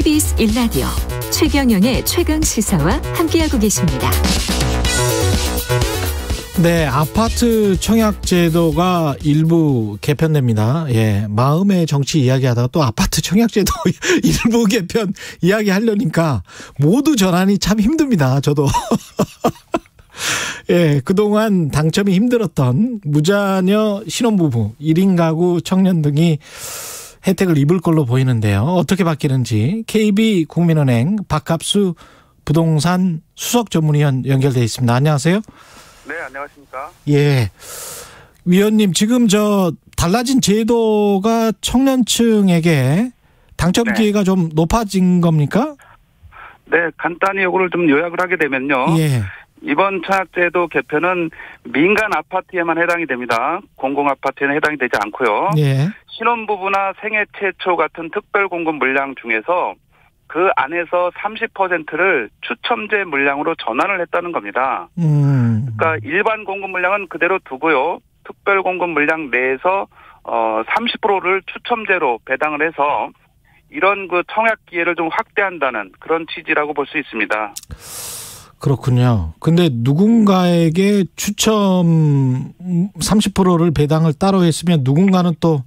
KBS 1라디오 최경영의 최강시사와 함께하고 계십니다. 네, 아파트 청약제도가 일부 개편됩니다. 예, 마음의 정치 이야기하다가 또 아파트 청약제도 일부 개편 이야기하려니까 모두 전환이 참 힘듭니다. 저도. 예, 그동안 당첨이 힘들었던 무자녀 신혼부부, 1인 가구 청년 등이 혜택을 입을 걸로 보이는데요. 어떻게 바뀌는지 KB국민은행 박갑수 부동산 수석 전문위원 연결돼 있습니다. 안녕하세요. 네, 안녕하십니까. 예. 위원님, 지금 달라진 제도가 청년층에게 당첨 기회가 좀 높아진 겁니까? 네, 간단히 이거를 좀 요약을 하게 되면요. 예. 이번 청약제도 개편은 민간 아파트에만 해당이 됩니다. 공공 아파트에는 해당이 되지 않고요. 예. 신혼부부나 생애 최초 같은 특별 공급 물량 중에서 그 안에서 30%를 추첨제 물량으로 전환을 했다는 겁니다. 그러니까 일반 공급 물량은 그대로 두고요. 특별 공급 물량 내에서 30%를 추첨제로 배당을 해서 이런 그 청약 기회를 좀 확대한다는 그런 취지라고 볼 수 있습니다. 그렇군요. 근데 누군가에게 추첨 30%를 배당을 따로 했으면 누군가는 또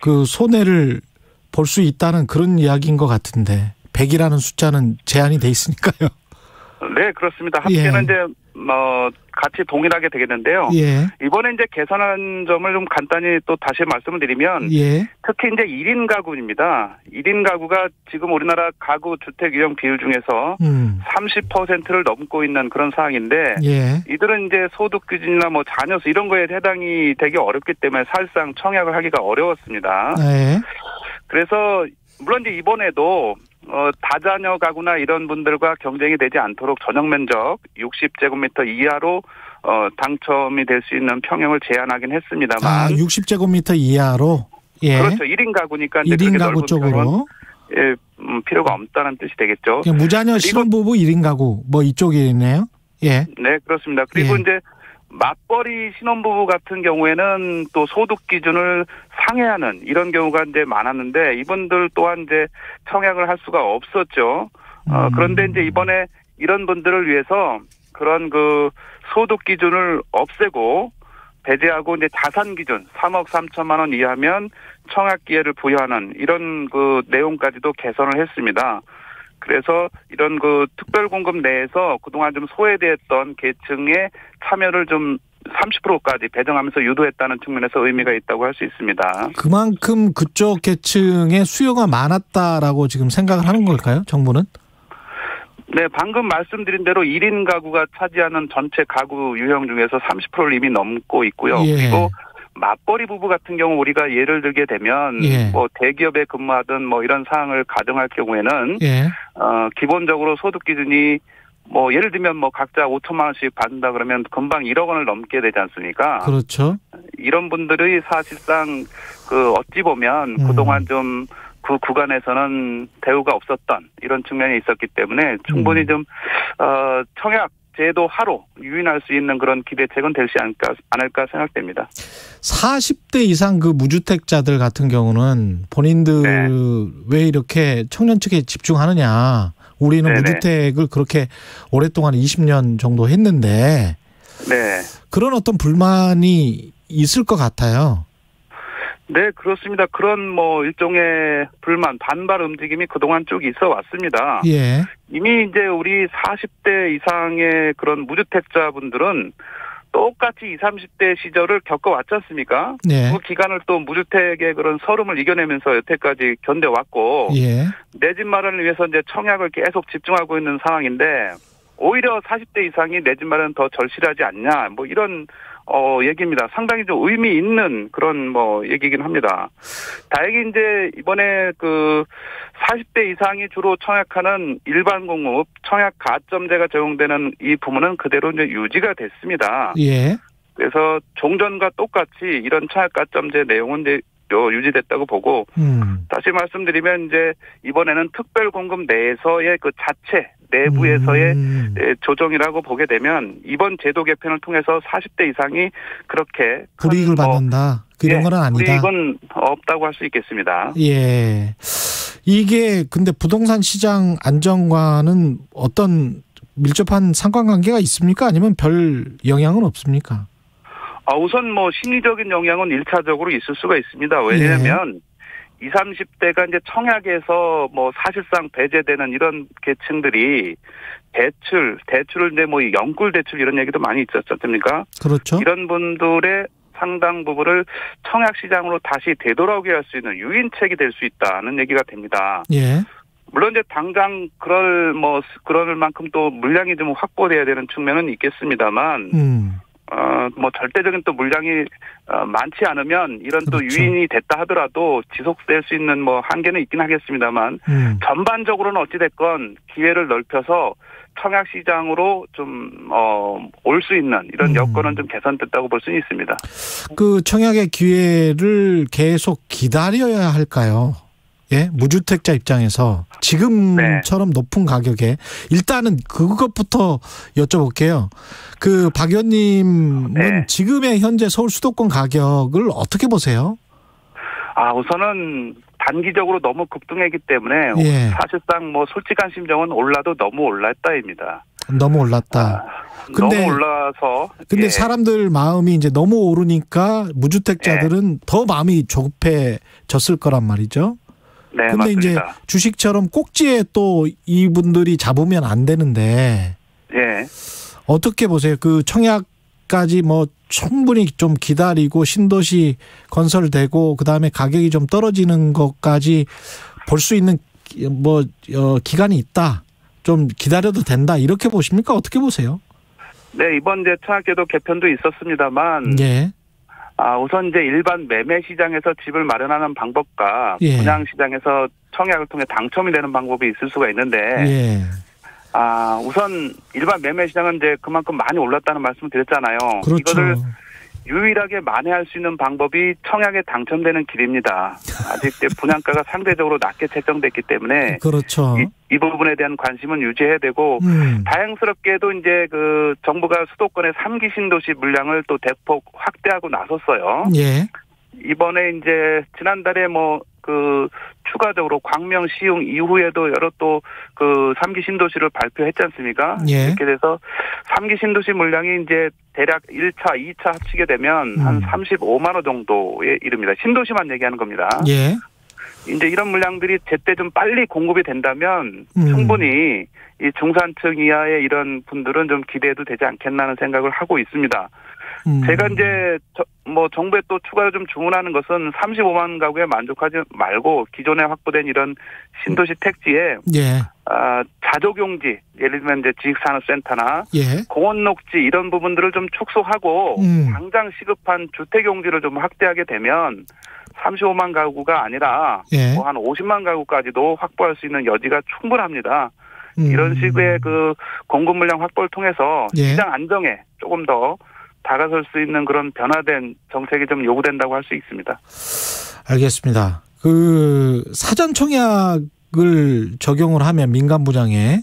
그 손해를 볼 수 있다는 그런 이야기인 것 같은데 100이라는 숫자는 제한이 돼 있으니까요. 네, 그렇습니다. 합계는 예. 이제 같이 동일하게 되겠는데요. 예. 이번에 이제 개선한 점을 좀 간단히 또 다시 말씀을 드리면 예. 특히 이제 1인 가구입니다. 1인 가구가 지금 우리나라 가구 주택 유형 비율 중에서 30%를 넘고 있는 그런 상황인데 예. 이들은 이제 소득 기준이나 뭐 자녀수 이런 거에 해당이 되기 어렵기 때문에 사실상 청약을 하기가 어려웠습니다. 예. 그래서 물론 이제 이번에도 다자녀 가구나 이런 분들과 경쟁이 되지 않도록 전용 면적 60제곱미터 이하로 당첨이 될 수 있는 평형을 제한하긴 했습니다만 60제곱미터 이하로? 예. 그렇죠. 1인 가구니까 1인 가구 쪽으로? 예, 필요가 없다는 뜻이 되겠죠. 무자녀 신혼부부 1인 가구 뭐 이쪽이네요. 예. 네, 그렇습니다. 그리고 예. 이제 맞벌이 신혼부부 같은 경우에는 또 소득 기준을 상회하는 이런 경우가 이제 많았는데 이분들 또한 이제 청약을 할 수가 없었죠. 그런데 이제 이번에 이런 분들을 위해서 그런 그 소득 기준을 없애고 배제하고 이제 자산 기준 3억 3천만 원 이하면 청약 기회를 부여하는 이런 그 내용까지도 개선을 했습니다. 그래서 이런 그 특별 공급 내에서 그동안 좀 소외됐던 계층의 참여를 좀 30%까지 배정하면서 유도했다는 측면에서 의미가 있다고 할 수 있습니다. 그만큼 그쪽 계층의 수요가 많았다라고 지금 생각을 하는 걸까요? 정부는? 네, 방금 말씀드린 대로 1인 가구가 차지하는 전체 가구 유형 중에서 30%를 이미 넘고 있고요. 예. 그리고 맞벌이 부부 같은 경우 우리가 예를 들게 되면 예. 뭐 대기업에 근무하든 뭐 이런 사항을 가정할 경우에는 예. 기본적으로 소득 기준이 뭐 예를 들면 뭐 각자 5천만 원씩 받는다 그러면 금방 1억 원을 넘게 되지 않습니까? 그렇죠. 이런 분들이 사실상 그 어찌 보면 그동안 좀 그 구간에서는 대우가 없었던 이런 측면이 있었기 때문에 충분히 좀 청약 제도 하로 유인할 수 있는 그런 기대책은 되지 않을까 생각됩니다. 40대 이상 그 무주택자들 같은 경우는 본인들 네. 왜 이렇게 청년 측에 집중하느냐. 우리는 네네. 무주택을 그렇게 오랫동안 20년 정도 했는데 네. 그런 어떤 불만이 있을 것 같아요. 네, 그렇습니다. 그런 뭐 일종의 불만, 반발 움직임이 그동안 쭉 있어 왔습니다. 예. 이미 이제 우리 40대 이상의 그런 무주택자분들은 똑같이 20, 30대 시절을 겪어왔지 않습니까? 네. 그 기간을 또 무주택의 그런 서름을 이겨내면서 여태까지 견뎌왔고, 예. 내 집 마련을 위해서 이제 청약을 계속 집중하고 있는 상황인데, 오히려 40대 이상이 내 집 마련 더 절실하지 않냐, 뭐 이런 얘기입니다. 상당히 좀 의미 있는 그런 뭐 얘기긴 합니다. 다행히 이제 이번에 그 40대 이상이 주로 청약하는 일반 공급 청약 가점제가 적용되는 이 부분은 그대로 이제 유지가 됐습니다. 예. 그래서 종전과 똑같이 이런 청약 가점제 내용은 이제 유지됐다고 보고 다시 말씀드리면 이제 이번에는 특별 공급 내에서의 그 자체 내부에서의 조정이라고 보게 되면 이번 제도 개편을 통해서 40대 이상이 그렇게 불이익을 받는다. 그런 건 아니다. 불이익은 없다고 할 수 있겠습니다. 예. 이게 근데 부동산 시장 안정과는 어떤 밀접한 상관관계가 있습니까? 아니면 별 영향은 없습니까? 우선 뭐 심리적인 영향은 1차적으로 있을 수가 있습니다. 왜냐하면 20, 30대가 이제 청약에서 뭐 사실상 배제되는 이런 계층들이 대출을 이제 뭐 영끌 대출 이런 얘기도 많이 있었지 않습니까? 그렇죠. 이런 분들의 상당 부분을 청약 시장으로 다시 되돌아오게 할 수 있는 유인책이 될 수 있다는 얘기가 됩니다. 예. 물론 이제 당장 그럴 만큼 또 물량이 좀 확보돼야 되는 측면은 있겠습니다만, 뭐 절대적인 또 물량이 많지 않으면 이런 또 그렇죠. 유인이 됐다 하더라도 지속될 수 있는 뭐 한계는 있긴 하겠습니다만, 전반적으로는 어찌됐건 기회를 넓혀서 청약 시장으로 좀 올 수 있는 이런 여건은 좀 개선됐다고 볼 수는 있습니다. 그 청약의 기회를 계속 기다려야 할까요? 예, 무주택자 입장에서 지금처럼 높은 가격에 일단은 그것부터 여쭤볼게요. 그 박 의원님은 지금의 현재 서울 수도권 가격을 어떻게 보세요? 우선은 단기적으로 너무 급등했기 때문에 사실상 뭐 솔직한 심정은 올라도 너무 올랐다입니다. 너무 올랐다. 근데 너무 올라서. 근데 사람들 마음이 이제 너무 오르니까 무주택자들은 더 마음이 조급해졌을 거란 말이죠. 네, 근데 맞습니다. 이제 주식처럼 꼭지에 또 이분들이 잡으면 안 되는데. 어떻게 보세요? 그 청약까지 뭐 충분히 좀 기다리고 신도시 건설되고 그다음에 가격이 좀 떨어지는 것까지 볼 수 있는 기간이 있다. 좀 기다려도 된다. 이렇게 보십니까? 어떻게 보세요? 네, 이번 이제 청약제도 개편도 있었습니다만. 우선 이제 일반 매매 시장에서 집을 마련하는 방법과 분양 시장에서 청약을 통해 당첨이 되는 방법이 있을 수가 있는데. 우선 일반 매매 시장은 이제 그만큼 많이 올랐다는 말씀을 드렸잖아요. 그렇죠. 이거를 유일하게 만회할 수 있는 방법이 청약에 당첨되는 길입니다. 아직 분양가가 상대적으로 낮게 책정됐기 때문에 그렇죠. 이 부분에 대한 관심은 유지해야 되고 다행스럽게도 이제 그 정부가 수도권의 3기 신도시 물량을 또 대폭 확대하고 나섰어요. 이번에 이제 지난달에 추가적으로 광명, 시흥 이후에도 여러 또 그 3기 신도시를 발표했지 않습니까? 이렇게 돼서 3기 신도시 물량이 이제 대략 1차, 2차 합치게 되면 한 35만 호 정도에 이릅니다. 신도시만 얘기하는 겁니다. 이제 이런 물량들이 제때 좀 빨리 공급이 된다면 충분히 이 중산층 이하의 이런 분들은 좀 기대해도 되지 않겠나는 생각을 하고 있습니다. 제가 이제 정부에 또 추가로 좀 주문하는 것은 35만 가구에 만족하지 말고 기존에 확보된 이런 신도시 택지에 자족용지, 예를 들면 이제 지식산업센터나 공원 녹지 이런 부분들을 좀 축소하고 당장 시급한 주택용지를 좀 확대하게 되면 35만 가구가 아니라 한 50만 가구까지도 확보할 수 있는 여지가 충분합니다. 이런 식의 그 공급 물량 확보를 통해서 시장 안정에 조금 더 다가설 수 있는 그런 변화된 정책이 좀 요구된다고 할 수 있습니다. 알겠습니다. 그 사전 청약을 적용을 하면 민간 분양에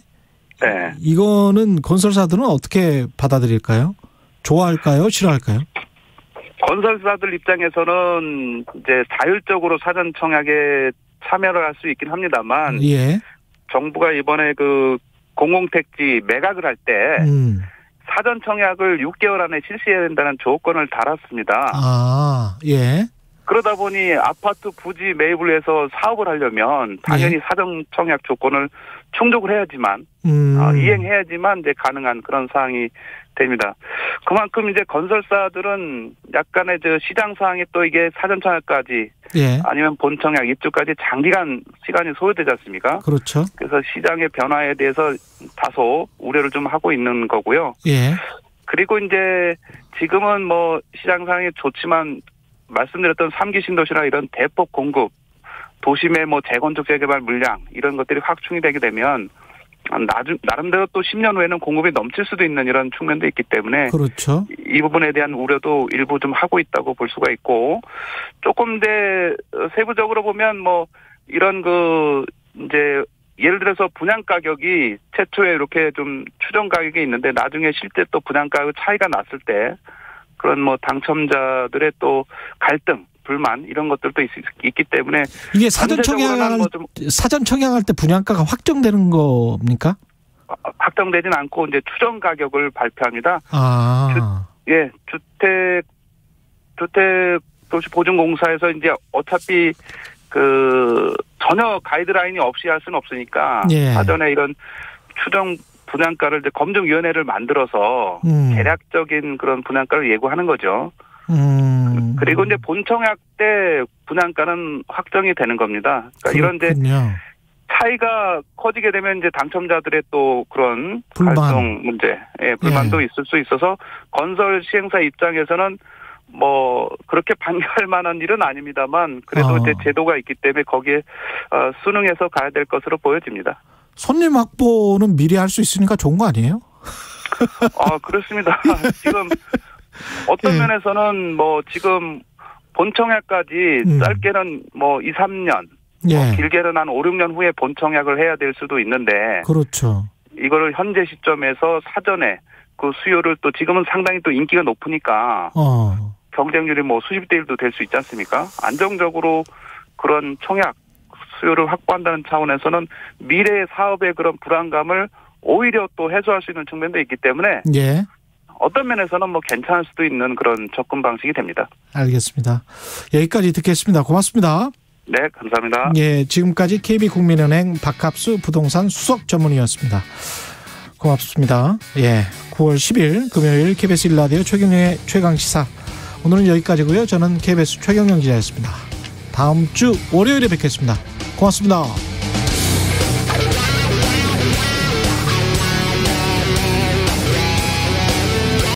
이거는 건설사들은 어떻게 받아들일까요? 좋아할까요? 싫어할까요? 건설사들 입장에서는 이제 자율적으로 사전 청약에 참여를 할 수 있긴 합니다만 정부가 이번에 그 공공택지 매각을 할 때 사전 청약을 6개월 안에 실시해야 된다는 조건을 달았습니다. 그러다 보니 아파트 부지 매입을 해서 사업을 하려면 당연히 사전 청약 조건을 충족을 해야지만 이행해야지만 이제 가능한 그런 사항이 됩니다. 그만큼 이제 건설사들은 약간의 시장 상황이 또 이게 사전 청약까지 아니면 본 청약 입주까지 장기간 시간이 소요되지 않습니까? 그렇죠. 그래서 시장의 변화에 대해서 다소 우려를 좀 하고 있는 거고요. 그리고 이제 지금은 시장 상황이 좋지만 말씀드렸던 3기 신도시나 이런 대폭 공급, 도심의 재건축 재개발 물량 이런 것들이 확충이 되게 되면 나름대로 또 10년 후에는 공급이 넘칠 수도 있는 이런 측면도 있기 때문에 그렇죠. 이 부분에 대한 우려도 일부 좀 하고 있다고 볼 수가 있고 조금 더 세부적으로 보면 이런 이제 예를 들어서 분양 가격이 최초에 이렇게 좀 추정 가격이 있는데 나중에 실제 또 분양 가격 차이가 났을 때 그런 당첨자들의 또 갈등 불만 이런 것들도 있기 때문에 이게 사전 청약할 때 분양가가 확정되는 겁니까? 확정되진 않고 이제 추정 가격을 발표합니다. 주택도시보증공사에서 이제 어차피 전혀 가이드라인이 없이 할 수는 없으니까 사전에 이런 추정 분양가를 이제 검증위원회를 만들어서 대략적인 그런 분양가를 예고하는 거죠. 그리고 이제 본청약 때 분양가는 확정이 되는 겁니다. 그러니까 이런 이제 차이가 커지게 되면 이제 당첨자들의 또 그런 활동 문제, 불만도 있을 수 있어서 건설 시행사 입장에서는 뭐 그렇게 반대할 만한 일은 아닙니다만 그래도 이제 제도가 있기 때문에 거기에 순응해서 가야 될 것으로 보여집니다. 손님 확보는 미리 할 수 있으니까 좋은 거 아니에요? 그렇습니다. 지금 어떤 면에서는 뭐 지금 본청약까지 짧게는 뭐 2, 3년, 길게는 한 5, 6년 후에 본청약을 해야 될 수도 있는데 그렇죠. 이거를 현재 시점에서 사전에 그 수요를 또 지금은 상당히 또 인기가 높으니까 경쟁률이 뭐 수십 대 1도 될 수 있지 않습니까? 안정적으로 그런 청약 수요를 확보한다는 차원에서는 미래의 사업의 그런 불안감을 오히려 또 해소할 수 있는 측면도 있기 때문에 어떤 면에서는 뭐 괜찮을 수도 있는 그런 접근 방식이 됩니다. 알겠습니다. 여기까지 듣겠습니다. 고맙습니다. 네, 감사합니다. 지금까지 KB국민은행 박합수 부동산 수석 전문의였습니다. 고맙습니다. 9월 10일 금요일 KBS 1라디오 최경영의 최강시사. 오늘은 여기까지고요. 저는 KBS 최경영 기자였습니다. 다음 주 월요일에 뵙겠습니다. 고맙습니다.